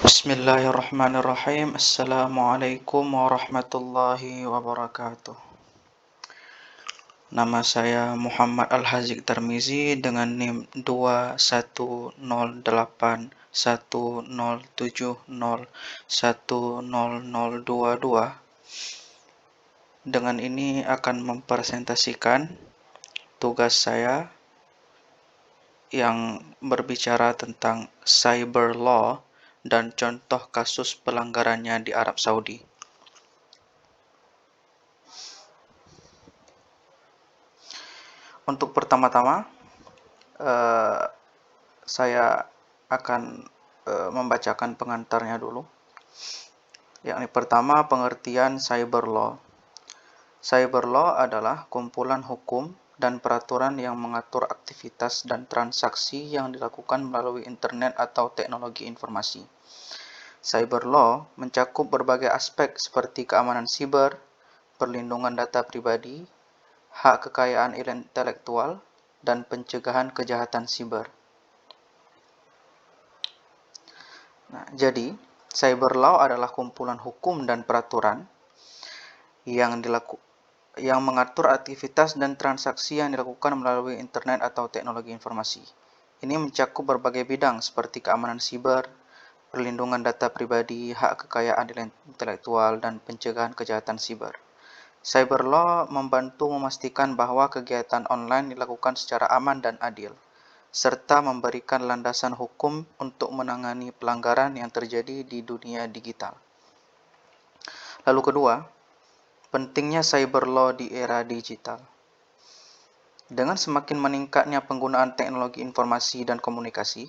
Bismillahirrahmanirrahim. Assalamualaikum warahmatullahi wabarakatuh. Nama saya Muhammad Al-Haziq Tarmizi dengan NIM 21081070100022. Dengan ini akan mempresentasikan tugas saya yang berbicara tentang cyber law dan contoh kasus pelanggarannya di Arab Saudi. Untuk pertama-tama, saya akan membacakan pengantarnya dulu. Yang pertama, pengertian cyber law. Cyber law adalah kumpulan hukum dan peraturan yang mengatur aktivitas dan transaksi yang dilakukan melalui internet atau teknologi informasi. Cyber law mencakup berbagai aspek seperti keamanan siber, perlindungan data pribadi, hak kekayaan intelektual, dan pencegahan kejahatan siber. Jadi, cyber law adalah kumpulan hukum dan peraturan yang mengatur aktivitas dan transaksi yang dilakukan melalui internet atau teknologi informasi. Ini mencakup berbagai bidang seperti keamanan siber, perlindungan data pribadi, hak kekayaan intelektual, dan pencegahan kejahatan siber. Cyber law membantu memastikan bahwa kegiatan online dilakukan secara aman dan adil, serta memberikan landasan hukum untuk menangani pelanggaran yang terjadi di dunia digital. Lalu kedua, pentingnya cyber law di era digital. Dengan semakin meningkatnya penggunaan teknologi informasi dan komunikasi,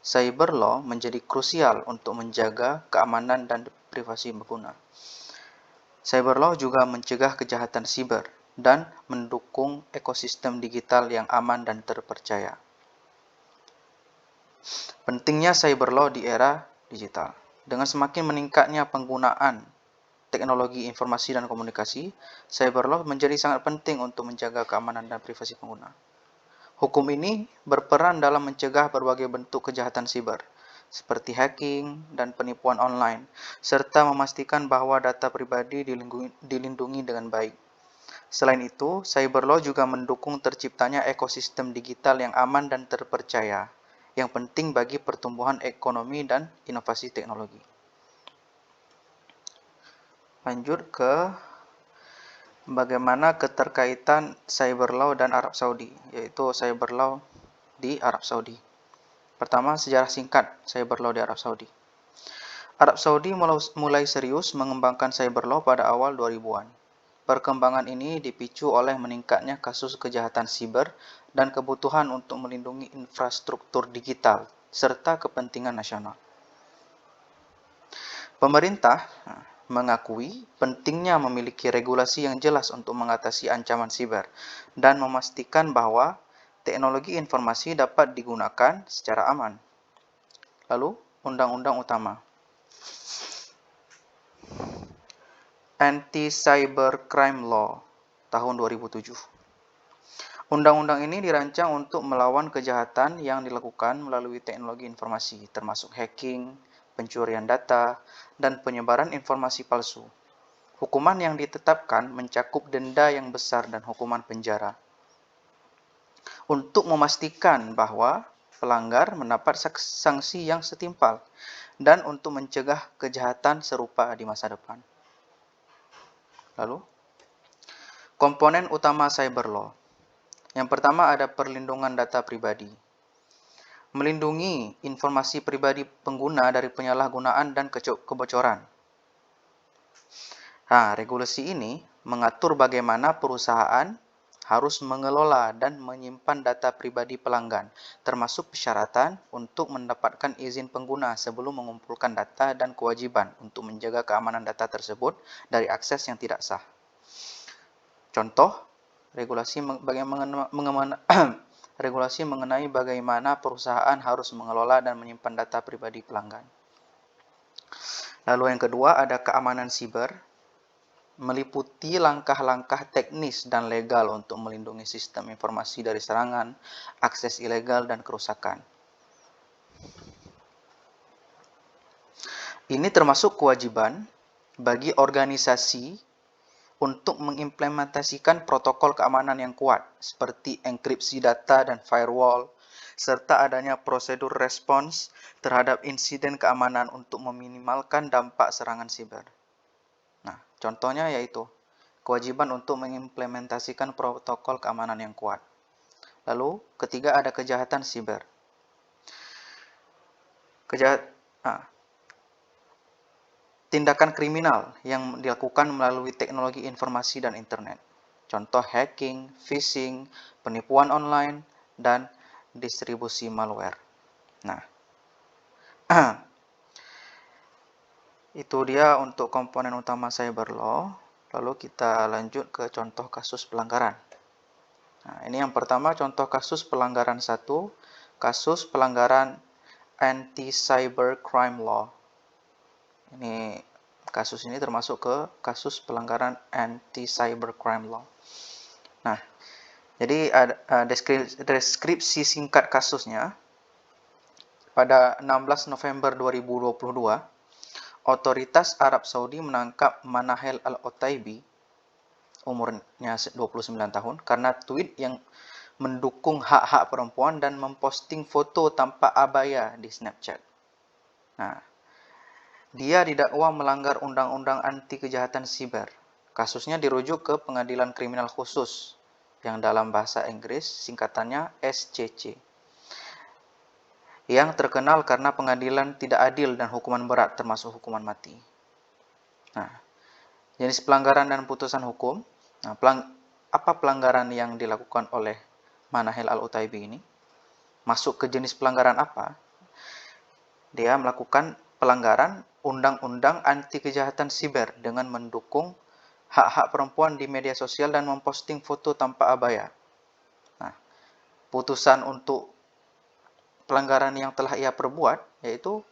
cyber law menjadi krusial untuk menjaga keamanan dan privasi pengguna. Cyber law juga mencegah kejahatan siber dan mendukung ekosistem digital yang aman dan terpercaya. Pentingnya cyber law di era digital. Dengan semakin meningkatnya penggunaan teknologi informasi dan komunikasi, cyber law menjadi sangat penting untuk menjaga keamanan dan privasi pengguna. Hukum ini berperan dalam mencegah berbagai bentuk kejahatan siber, seperti hacking dan penipuan online, serta memastikan bahwa data pribadi dilindungi dengan baik. Selain itu, cyber law juga mendukung terciptanya ekosistem digital yang aman dan terpercaya, yang penting bagi pertumbuhan ekonomi dan inovasi teknologi. Lanjut ke bagaimana keterkaitan cyber law dan Arab Saudi, yaitu cyber law di Arab Saudi. Pertama, sejarah singkat cyber law di Arab Saudi. Arab Saudi mulai serius mengembangkan cyber law pada awal 2000-an. Perkembangan ini dipicu oleh meningkatnya kasus kejahatan siber dan kebutuhan untuk melindungi infrastruktur digital serta kepentingan nasional. Pemerintah mengakui pentingnya memiliki regulasi yang jelas untuk mengatasi ancaman siber dan memastikan bahwa teknologi informasi dapat digunakan secara aman. Lalu, undang-undang utama. Anti-Cybercrime Law tahun 2007. Undang-undang ini dirancang untuk melawan kejahatan yang dilakukan melalui teknologi informasi, termasuk hacking, pencurian data, dan penyebaran informasi palsu. Hukuman yang ditetapkan mencakup denda yang besar dan hukuman penjara. Untuk memastikan bahwa pelanggar mendapat sanksi yang setimpal dan untuk mencegah kejahatan serupa di masa depan. Lalu, komponen utama cyber law. Yang pertama ada perlindungan data pribadi. Melindungi informasi pribadi pengguna dari penyalahgunaan dan kebocoran. Regulasi ini mengatur bagaimana perusahaan harus mengelola dan menyimpan data pribadi pelanggan, termasuk persyaratan untuk mendapatkan izin pengguna sebelum mengumpulkan data dan kewajiban untuk menjaga keamanan data tersebut dari akses yang tidak sah. Contoh, regulasi mengenai bagaimana perusahaan harus mengelola dan menyimpan data pribadi pelanggan. Lalu yang kedua ada keamanan siber, meliputi langkah-langkah teknis dan legal untuk melindungi sistem informasi dari serangan, akses ilegal, dan kerusakan. Ini termasuk kewajiban bagi organisasi untuk mengimplementasikan protokol keamanan yang kuat, seperti enkripsi data dan firewall, serta adanya prosedur respons terhadap insiden keamanan untuk meminimalkan dampak serangan siber. Nah, contohnya yaitu kewajiban untuk mengimplementasikan protokol keamanan yang kuat. Lalu, ketiga ada kejahatan siber. Tindakan kriminal yang dilakukan melalui teknologi informasi dan internet. Contoh hacking, phishing, penipuan online, dan distribusi malware. Nah, itu dia untuk komponen utama cyber law. Lalu kita lanjut ke contoh kasus pelanggaran. Nah, ini yang pertama contoh kasus pelanggaran 1, kasus pelanggaran anti-cyber crime law. Ini kasus ini termasuk ke kasus pelanggaran anti-cyber crime law. Nah, jadi deskripsi singkat kasusnya. Pada 16 November 2022, otoritas Arab Saudi menangkap Manahel Al-Otaibi, umurnya 29 tahun, karena tweet yang mendukung hak-hak perempuan dan memposting foto tanpa abaya di Snapchat. Nah, dia didakwa melanggar Undang-Undang Anti Kejahatan Siber. Kasusnya dirujuk ke Pengadilan Kriminal Khusus, yang dalam bahasa Inggris singkatannya SCC, yang terkenal karena pengadilan tidak adil dan hukuman berat termasuk hukuman mati. Nah, jenis pelanggaran dan putusan hukum. Nah, apa pelanggaran yang dilakukan oleh Manahel Al-Otaibi ini? Masuk ke jenis pelanggaran apa? Dia melakukan pelanggaran Undang-Undang Anti Kejahatan Siber dengan mendukung hak-hak perempuan di media sosial dan memposting foto tanpa abaya. Nah, putusan untuk pelanggaran yang telah ia perbuat, yaitu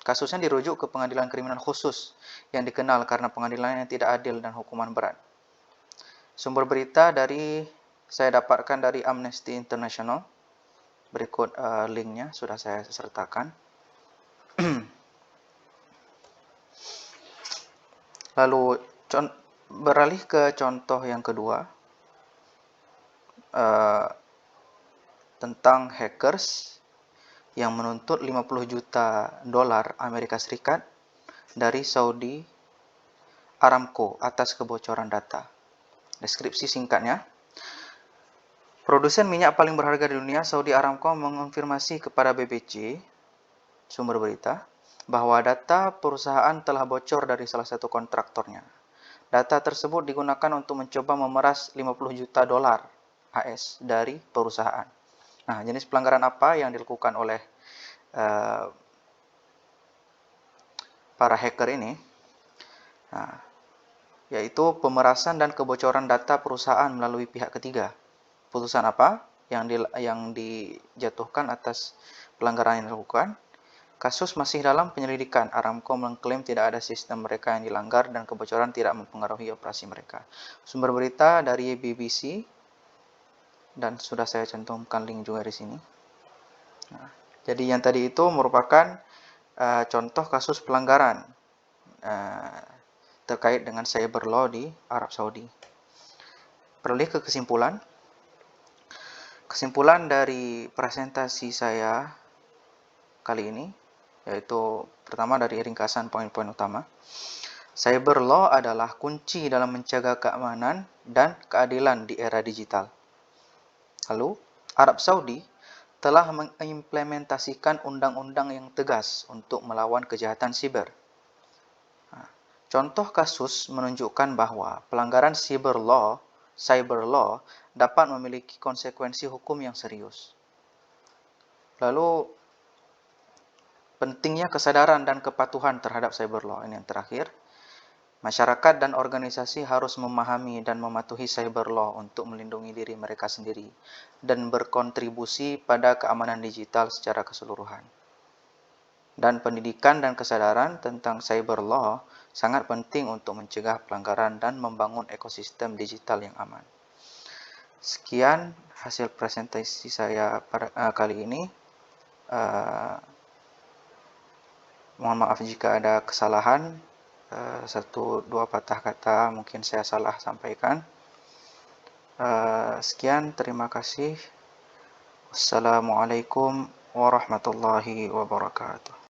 kasusnya dirujuk ke Pengadilan Kriminal Khusus yang dikenal karena pengadilannya tidak adil dan hukuman berat. Sumber berita saya dapatkan dari Amnesty International. Berikut linknya sudah saya sertakan. Lalu beralih ke contoh yang kedua, tentang hackers yang menuntut 50 juta dolar Amerika Serikat dari Saudi Aramco atas kebocoran data. Deskripsi singkatnya, produsen minyak paling berharga di dunia, Saudi Aramco, mengonfirmasi kepada BBC, sumber berita, bahwa data perusahaan telah bocor dari salah satu kontraktornya. Data tersebut digunakan untuk mencoba memeras 50 juta dolar AS dari perusahaan. Nah, jenis pelanggaran apa yang dilakukan oleh para hacker ini? Nah, yaitu pemerasan dan kebocoran data perusahaan melalui pihak ketiga. Putusan apa yang dijatuhkan atas pelanggaran yang dilakukan? Kasus masih dalam penyelidikan. Aramco mengklaim tidak ada sistem mereka yang dilanggar dan kebocoran tidak mempengaruhi operasi mereka. Sumber berita dari BBC dan sudah saya cantumkan link juga di sini. Nah, jadi yang tadi itu merupakan contoh kasus pelanggaran terkait dengan cyber law di Arab Saudi. Beralih ke kesimpulan. Kesimpulan dari presentasi saya kali ini, yaitu pertama dari ringkasan poin-poin utama. Cyber law adalah kunci dalam menjaga keamanan dan keadilan di era digital. Lalu, Arab Saudi telah mengimplementasikan undang-undang yang tegas untuk melawan kejahatan siber. Contoh kasus menunjukkan bahwa pelanggaran cyber law dapat memiliki konsekuensi hukum yang serius. Lalu, pentingnya kesadaran dan kepatuhan terhadap cyber law. Ini yang terakhir. Masyarakat dan organisasi harus memahami dan mematuhi cyber law untuk melindungi diri mereka sendiri dan berkontribusi pada keamanan digital secara keseluruhan. Dan pendidikan dan kesadaran tentang cyber law sangat penting untuk mencegah pelanggaran dan membangun ekosistem digital yang aman. Sekian hasil presentasi saya pada kali ini. Mohon maaf jika ada kesalahan, satu dua patah kata mungkin saya salah sampaikan. Sekian, terima kasih. Wassalamualaikum warahmatullahi wabarakatuh.